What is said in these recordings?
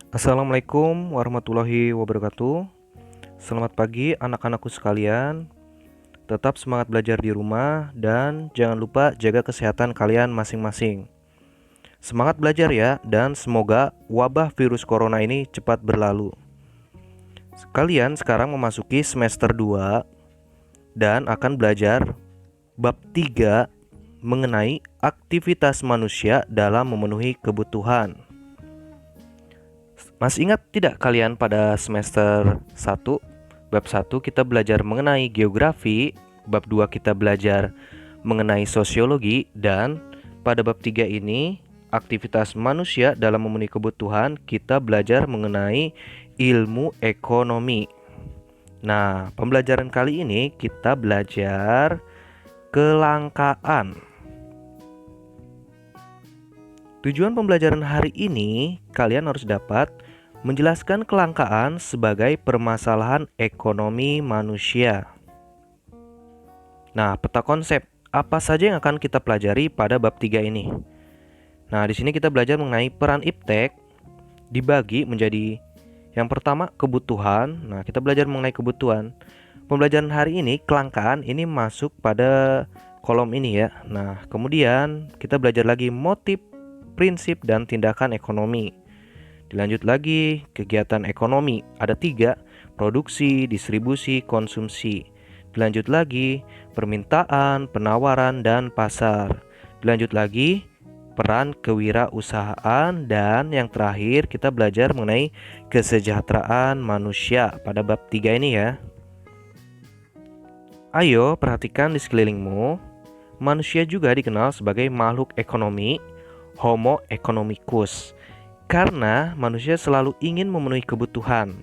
Assalamualaikum warahmatullahi wabarakatuh. Selamat pagi anak-anakku sekalian. Tetap semangat belajar di rumah dan jangan lupa jaga kesehatan kalian masing-masing. Semangat belajar ya, dan semoga wabah virus corona ini cepat berlalu. Kalian sekarang memasuki semester 2 dan akan belajar bab 3 mengenai aktivitas manusia dalam memenuhi kebutuhan. Masih ingat tidak kalian pada semester 1? Bab 1 kita belajar mengenai geografi, bab 2 kita belajar mengenai sosiologi, dan pada bab 3 ini aktivitas manusia dalam memenuhi kebutuhan kita belajar mengenai ilmu ekonomi. Nah, pembelajaran kali ini kita belajar kelangkaan. Tujuan pembelajaran hari ini, kalian harus dapat menjelaskan kelangkaan sebagai permasalahan ekonomi manusia. Nah, peta konsep apa saja yang akan kita pelajari pada bab 3 ini? Nah, di sini kita belajar mengenai peran iptek dibagi menjadi yang pertama kebutuhan. Nah, kita belajar mengenai kebutuhan. Pembelajaran hari ini kelangkaan ini masuk pada kolom ini ya. Nah, kemudian kita belajar lagi motif, prinsip, dan tindakan ekonomi. Dilanjut lagi kegiatan ekonomi ada 3, produksi, distribusi, konsumsi. Dilanjut lagi permintaan, penawaran, dan pasar. Dilanjut lagi peran kewirausahaan, dan yang terakhir kita belajar mengenai kesejahteraan manusia pada bab 3 ini ya. Ayo perhatikan di sekelilingmu. Manusia juga dikenal sebagai makhluk ekonomi, Homo economicus, karena manusia selalu ingin memenuhi kebutuhan,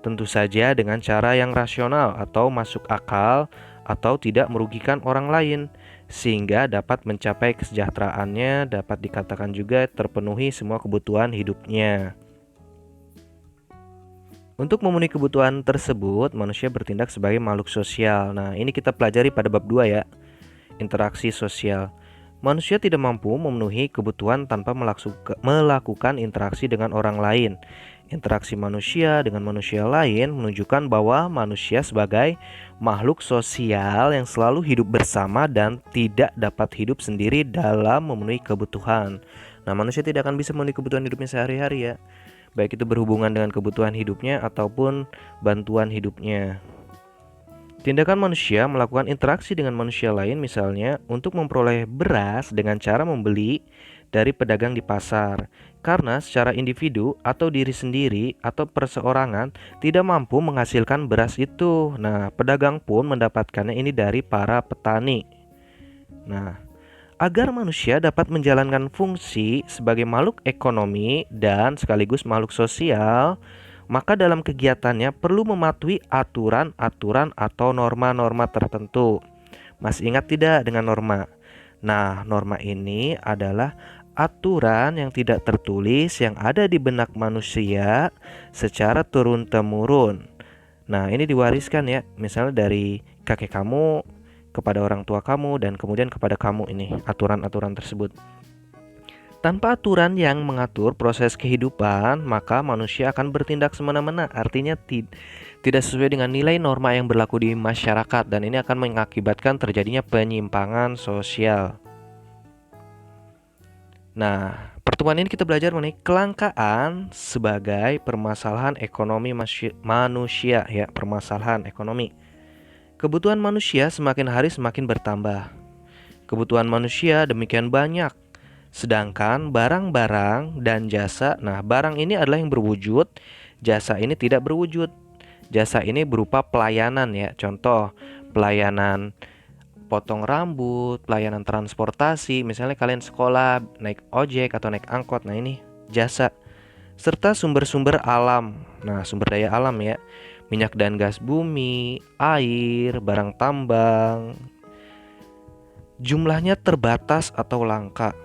tentu saja dengan cara yang rasional atau masuk akal atau tidak merugikan orang lain, sehingga dapat mencapai kesejahteraannya, dapat dikatakan juga terpenuhi semua kebutuhan hidupnya. Untuk memenuhi kebutuhan tersebut, manusia bertindak sebagai makhluk sosial. Nah, ini kita pelajari pada bab 2 ya, interaksi sosial. Manusia tidak mampu memenuhi kebutuhan tanpa melakukan interaksi dengan orang lain. Interaksi manusia dengan manusia lain menunjukkan bahwa manusia sebagai makhluk sosial yang selalu hidup bersama dan tidak dapat hidup sendiri dalam memenuhi kebutuhan. Nah, manusia tidak akan bisa memenuhi kebutuhan hidupnya sehari-hari ya, baik itu berhubungan dengan kebutuhan hidupnya ataupun bantuan hidupnya. Tindakan manusia melakukan interaksi dengan manusia lain, misalnya untuk memperoleh beras dengan cara membeli dari pedagang di pasar. Karena secara individu atau diri sendiri atau perseorangan tidak mampu menghasilkan beras itu. Nah, pedagang pun mendapatkannya ini dari para petani. Nah, agar manusia dapat menjalankan fungsi sebagai makhluk ekonomi dan sekaligus makhluk sosial, maka dalam kegiatannya perlu mematuhi aturan-aturan atau norma-norma tertentu. Masih ingat tidak dengan norma? Nah, norma ini adalah aturan yang tidak tertulis yang ada di benak manusia secara turun-temurun. Nah, ini diwariskan ya, misalnya dari kakek kamu kepada orang tua kamu dan kemudian kepada kamu, ini aturan-aturan tersebut. Tanpa aturan yang mengatur proses kehidupan, maka manusia akan bertindak semena-mena. Artinya tidak sesuai dengan nilai norma yang berlaku di masyarakat, dan ini akan mengakibatkan terjadinya penyimpangan sosial. Nah, pertemuan ini kita belajar mengenai kelangkaan sebagai permasalahan ekonomi manusia ya, permasalahan ekonomi. Kebutuhan manusia semakin hari semakin bertambah. Kebutuhan manusia demikian banyak. Sedangkan barang-barang dan jasa, nah barang ini adalah yang berwujud, jasa ini tidak berwujud. Jasa ini berupa pelayanan ya, contoh pelayanan potong rambut, pelayanan transportasi, misalnya kalian sekolah naik ojek atau naik angkot, nah ini jasa. Serta sumber-sumber alam, nah sumber daya alam ya, minyak dan gas bumi, air, barang tambang, jumlahnya terbatas atau langka.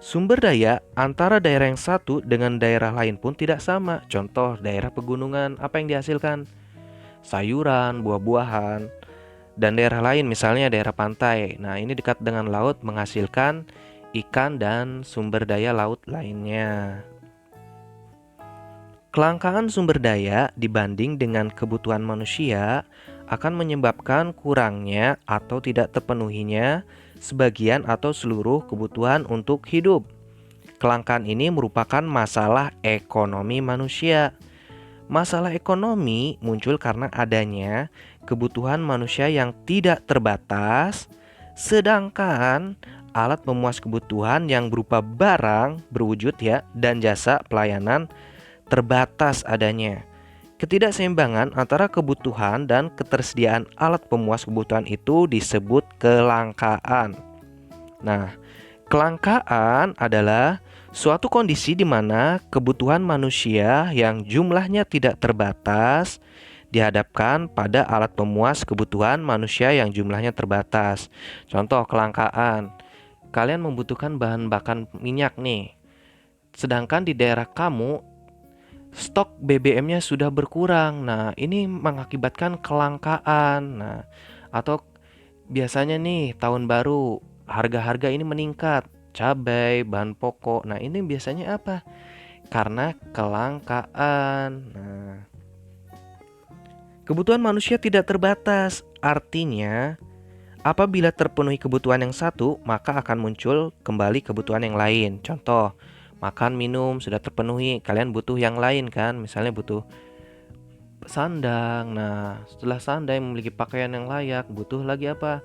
Sumber daya antara daerah yang satu dengan daerah lain pun tidak sama. Contoh daerah pegunungan, apa yang dihasilkan? Sayuran, buah-buahan. Dan daerah lain misalnya daerah pantai. Nah, ini dekat dengan laut menghasilkan ikan dan sumber daya laut lainnya. Kelangkaan sumber daya dibanding dengan kebutuhan manusia akan menyebabkan kurangnya atau tidak terpenuhinya sebagian atau seluruh kebutuhan untuk hidup. Kelangkaan ini merupakan masalah ekonomi manusia. Masalah ekonomi muncul karena adanya kebutuhan manusia yang tidak terbatas, sedangkan alat pemuas kebutuhan yang berupa barang berwujud ya dan jasa pelayanan terbatas adanya. Ketidakseimbangan antara kebutuhan dan ketersediaan alat pemuas kebutuhan itu disebut kelangkaan. Nah, kelangkaan adalah suatu kondisi di mana kebutuhan manusia yang jumlahnya tidak terbatas dihadapkan pada alat pemuas kebutuhan manusia yang jumlahnya terbatas. Contoh kelangkaan, kalian membutuhkan bahan bakar minyak nih. Sedangkan di daerah kamu stok BBM-nya sudah berkurang. Nah, ini mengakibatkan kelangkaan. Nah, atau biasanya nih tahun baru harga-harga ini meningkat, cabai, bahan pokok. Nah, ini biasanya apa? Karena kelangkaan. Nah, kebutuhan manusia tidak terbatas. Artinya, apabila terpenuhi kebutuhan yang satu, maka akan muncul kembali kebutuhan yang lain. Contoh, makan, minum sudah terpenuhi, kalian butuh yang lain kan? Misalnya butuh sandang. Nah, setelah sandang memiliki pakaian yang layak, butuh lagi apa?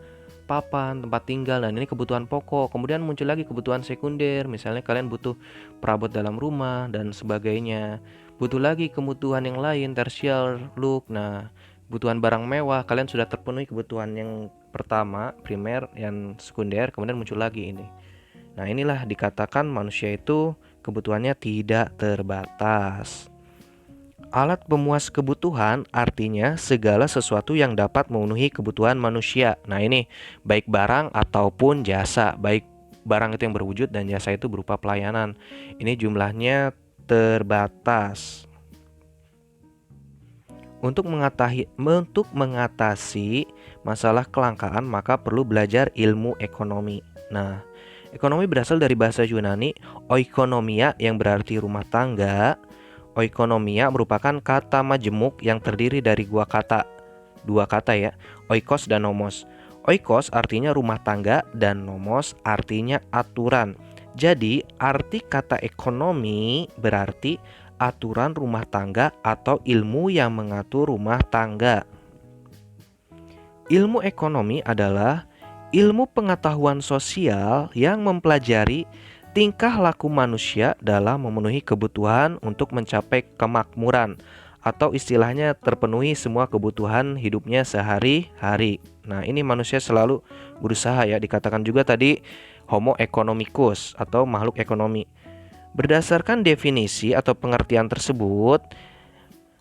Papan, tempat tinggal. Dan ini kebutuhan pokok. Kemudian muncul lagi kebutuhan sekunder. Misalnya kalian butuh perabot dalam rumah dan sebagainya. Butuh lagi kebutuhan yang lain, tersier, look. Nah, kebutuhan barang mewah, kalian sudah terpenuhi kebutuhan yang pertama, primer, yang sekunder, kemudian muncul lagi ini. Nah, inilah dikatakan manusia itu kebutuhannya tidak terbatas. Alat pemuas kebutuhan artinya segala sesuatu yang dapat memenuhi kebutuhan manusia. Nah, ini baik barang ataupun jasa, baik barang itu yang berwujud dan jasa itu berupa pelayanan. Ini jumlahnya terbatas. Untuk mengatasi masalah kelangkaan, maka perlu belajar ilmu ekonomi. Nah, ekonomi berasal dari bahasa Yunani oikonomia yang berarti rumah tangga. Oikonomia merupakan kata majemuk yang terdiri dari dua kata ya, oikos dan nomos. Oikos artinya rumah tangga dan nomos artinya aturan. Jadi, arti kata ekonomi berarti aturan rumah tangga atau ilmu yang mengatur rumah tangga. Ilmu ekonomi adalah ilmu pengetahuan sosial yang mempelajari tingkah laku manusia dalam memenuhi kebutuhan untuk mencapai kemakmuran atau istilahnya terpenuhi semua kebutuhan hidupnya sehari-hari. Nah, ini manusia selalu berusaha ya, dikatakan juga tadi Homo economicus atau makhluk ekonomi. Berdasarkan definisi atau pengertian tersebut,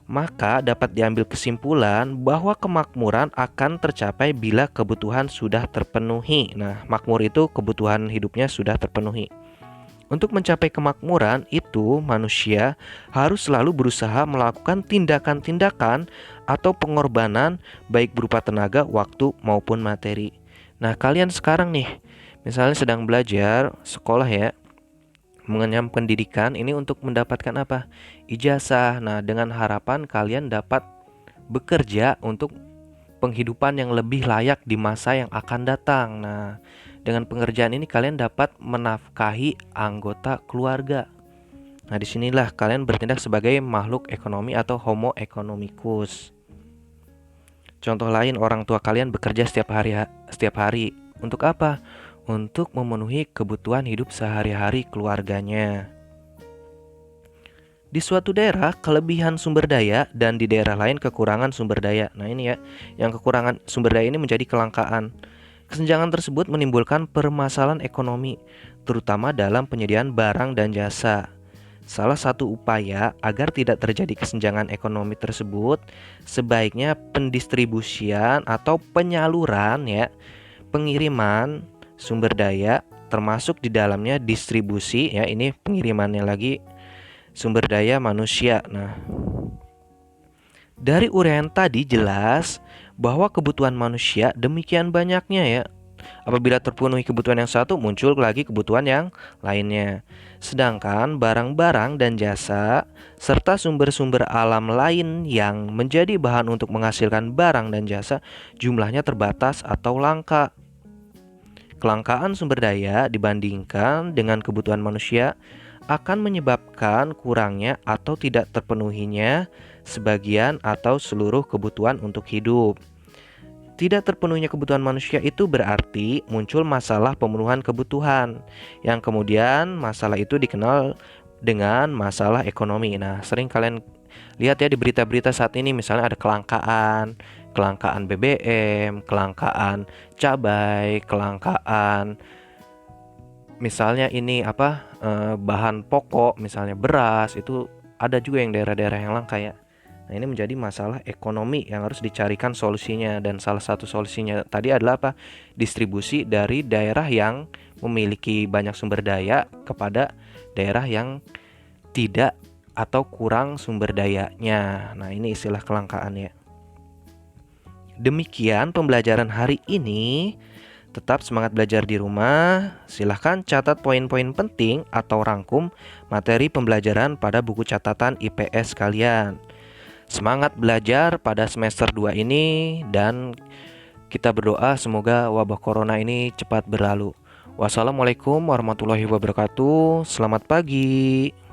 maka dapat diambil kesimpulan bahwa kemakmuran akan tercapai bila kebutuhan sudah terpenuhi. Nah, makmur itu kebutuhan hidupnya sudah terpenuhi. Untuk mencapai kemakmuran itu, manusia harus selalu berusaha melakukan tindakan-tindakan atau pengorbanan baik berupa tenaga, waktu, maupun materi. Nah, kalian sekarang nih, misalnya sedang belajar sekolah ya, mengenyam pendidikan ini untuk mendapatkan apa? Ijazah. Nah, dengan harapan kalian dapat bekerja untuk penghidupan yang lebih layak di masa yang akan datang. Nah, dengan pengerjaan ini kalian dapat menafkahi anggota keluarga. Nah, disinilah kalian bertindak sebagai makhluk ekonomi atau Homo economicus. Contoh lain, orang tua kalian bekerja setiap hari. Untuk apa? Untuk memenuhi kebutuhan hidup sehari-hari keluarganya. Di suatu daerah kelebihan sumber daya dan di daerah lain kekurangan sumber daya. Nah, ini ya, yang kekurangan sumber daya ini menjadi kelangkaan. Kesenjangan tersebut menimbulkan permasalahan ekonomi, terutama dalam penyediaan barang dan jasa. Salah satu upaya agar tidak terjadi kesenjangan ekonomi tersebut, sebaiknya pendistribusian atau penyaluran ya, pengiriman sumber daya termasuk di dalamnya distribusi ya, ini pengirimannya lagi sumber daya manusia. Nah, dari uraian tadi jelas bahwa kebutuhan manusia demikian banyaknya ya. Apabila terpenuhi kebutuhan yang satu, muncul lagi kebutuhan yang lainnya. Sedangkan barang-barang dan jasa serta sumber-sumber alam lain yang menjadi bahan untuk menghasilkan barang dan jasa jumlahnya terbatas atau langka. Kelangkaan sumber daya dibandingkan dengan kebutuhan manusia akan menyebabkan kurangnya atau tidak terpenuhinya sebagian atau seluruh kebutuhan untuk hidup. Tidak terpenuhnya kebutuhan manusia itu berarti muncul masalah pemenuhan kebutuhan, yang kemudian masalah itu dikenal dengan masalah ekonomi. Nah, sering kalian lihat ya di berita-berita saat ini, misalnya ada kelangkaan BBM, kelangkaan cabai, kelangkaan misalnya ini bahan pokok, misalnya beras, itu ada juga yang daerah-daerah yang langka ya. Nah, ini menjadi masalah ekonomi yang harus dicarikan solusinya, dan salah satu solusinya tadi adalah apa? Distribusi dari daerah yang memiliki banyak sumber daya kepada daerah yang tidak atau kurang sumber dayanya. Nah, ini istilah kelangkaan ya. Demikian pembelajaran hari ini. Tetap semangat belajar di rumah. Silahkan catat poin-poin penting atau rangkum materi pembelajaran pada buku catatan IPS kalian. Semangat belajar pada semester 2 ini, dan kita berdoa semoga wabah corona ini cepat berlalu. Wassalamualaikum warahmatullahi wabarakatuh. Selamat pagi.